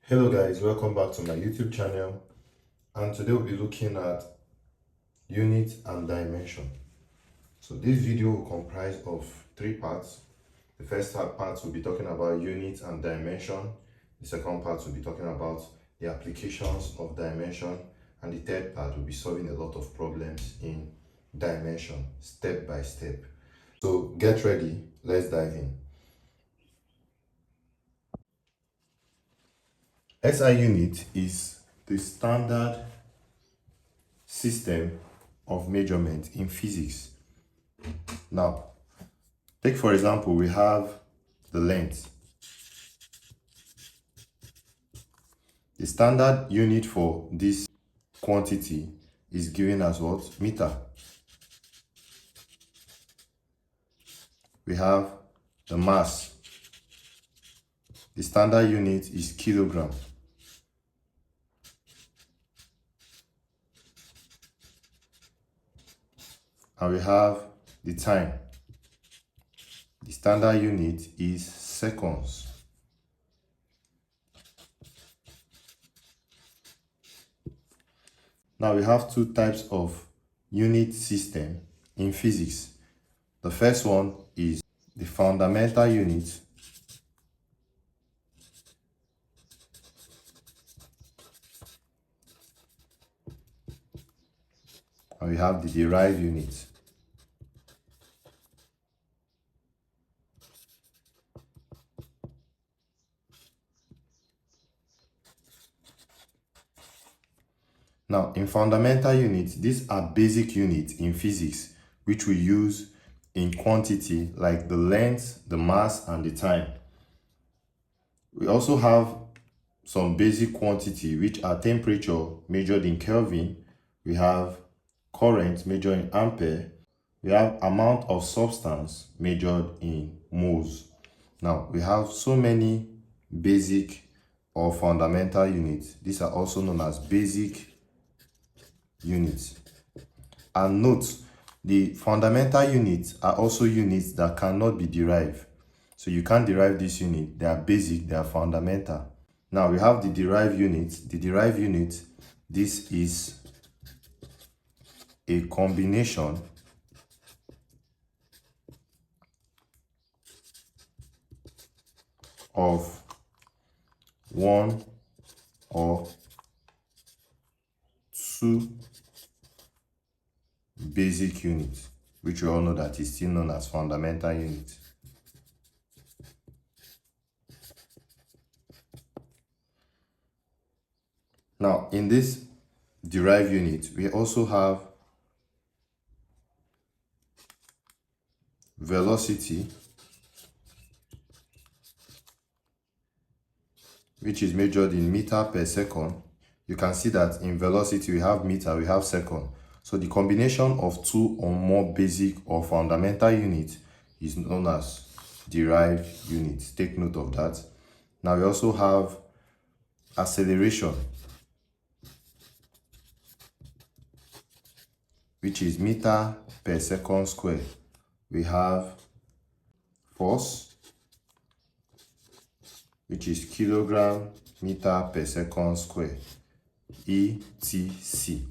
Hello guys, welcome back to my YouTube channel, and today we'll be looking at unit and dimension. So this video will comprise of three parts. The first part will be talking about unit and dimension. The second part will be talking about the applications of dimension, and the third part will be solving a lot of problems in dimension step by step. So get ready, let's dive in. SI unit is the standard system of measurement in physics. Now, take for example, we have the length. The standard unit for this quantity is given as what? Meter. We have the mass. The standard unit is kilogram. And we have the time. The standard unit is seconds. Now we have two types of unit system in physics. The first one is the fundamental unit, and we have the derived unit. Now, in fundamental units, these are basic units in physics, which we use in quantity like the length, the mass, and the time. We also have some basic quantity, which are temperature measured in Kelvin. We have current measured in ampere. We have amount of substance measured in moles. Now, we have so many basic or fundamental units. These are also known as basic units. And note, the fundamental units are also units that cannot be derived. So you can't derive this unit. They are basic, they are fundamental. Now we have the derived unit. The derived unit, this is a combination of one or two basic units, which we all know that is still known as fundamental units. Now, in this derived unit, we also have velocity, which is measured in meter per second. You can see that in velocity, we have meter, we have second. So the combination of two or more basic or fundamental units is known as derived units. Take note of that. Now we also have acceleration, which is meter per second square. We have force, which is kilogram meter per second square, ETC.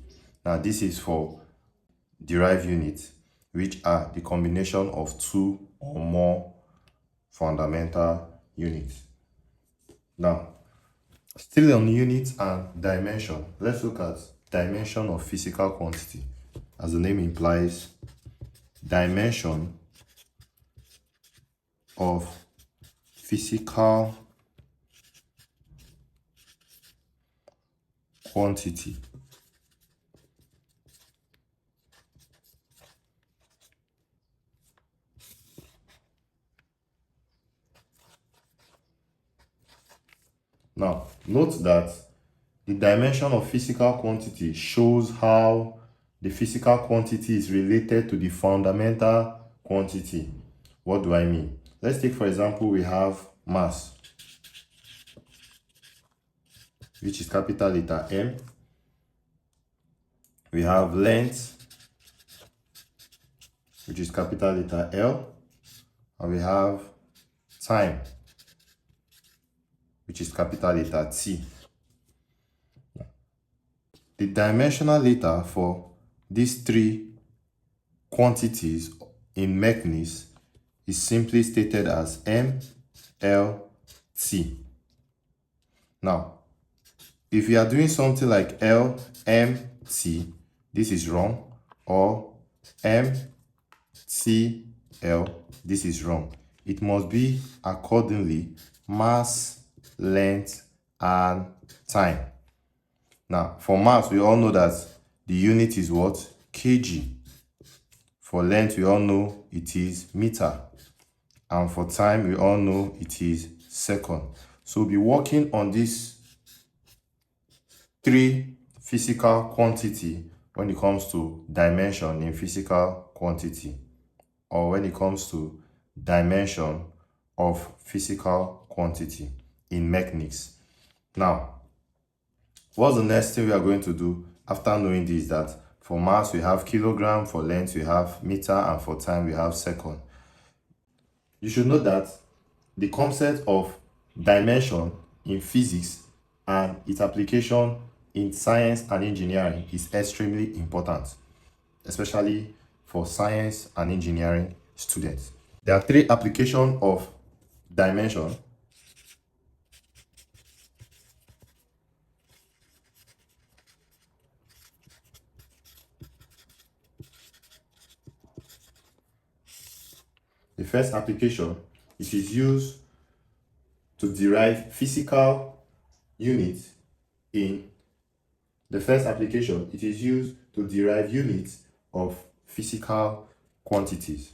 Now this is for derived units, which are the combination of two or more fundamental units. Now, still on units and dimension, let's look at dimension of physical quantity. As the name implies, dimension of physical quantity. Now, note that the dimension of physical quantity shows how the physical quantity is related to the fundamental quantity. What do I mean? Let's take, for example, we have mass, which is capital letter M. We have length, which is capital letter L. And we have time, which is capital letter T. The dimensional letter for these three quantities in mechanism is simply stated as M, L, T. Now, if you are doing something like L, M, T, this is wrong, or M, T, L, this is wrong. It must be accordingly mass, length, and time. Now, for mass, we all know that the unit is what? Kg. For length, we all know it is meter. And for time, we all know it is second. So we'll be working on these three physical quantity when it comes to dimension in physical quantity, or when it comes to dimension of physical quantity in mechanics. Now, what's the next thing we are going to do after knowing this? That for mass we have kilogram, for length we have meter, and for time we have second. You should know that the concept of dimension in physics and its application in science and engineering is extremely important, especially for science and engineering students. There are three applications of dimension. The first application, it is used to derive physical units in the first application, it is used to derive units of physical quantities.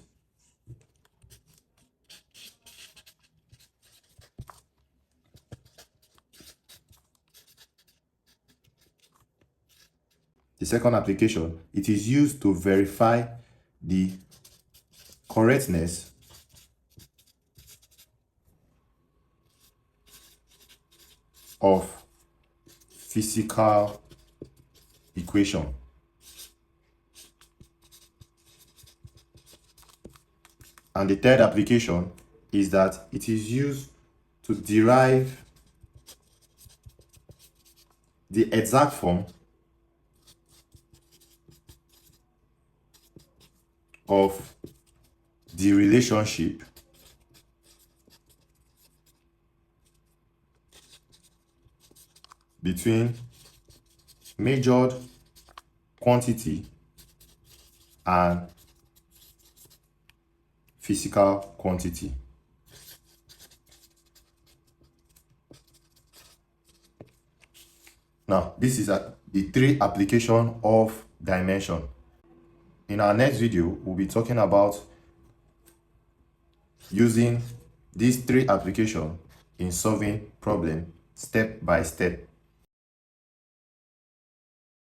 The second application, it is used to verify the correctness of physical equation. And the third application is that it is used to derive the exact form of the relationship between measured quantity and physical quantity. Now, this is the three applications of dimension. In our next video, we'll be talking about using these three applications in solving problems step by step.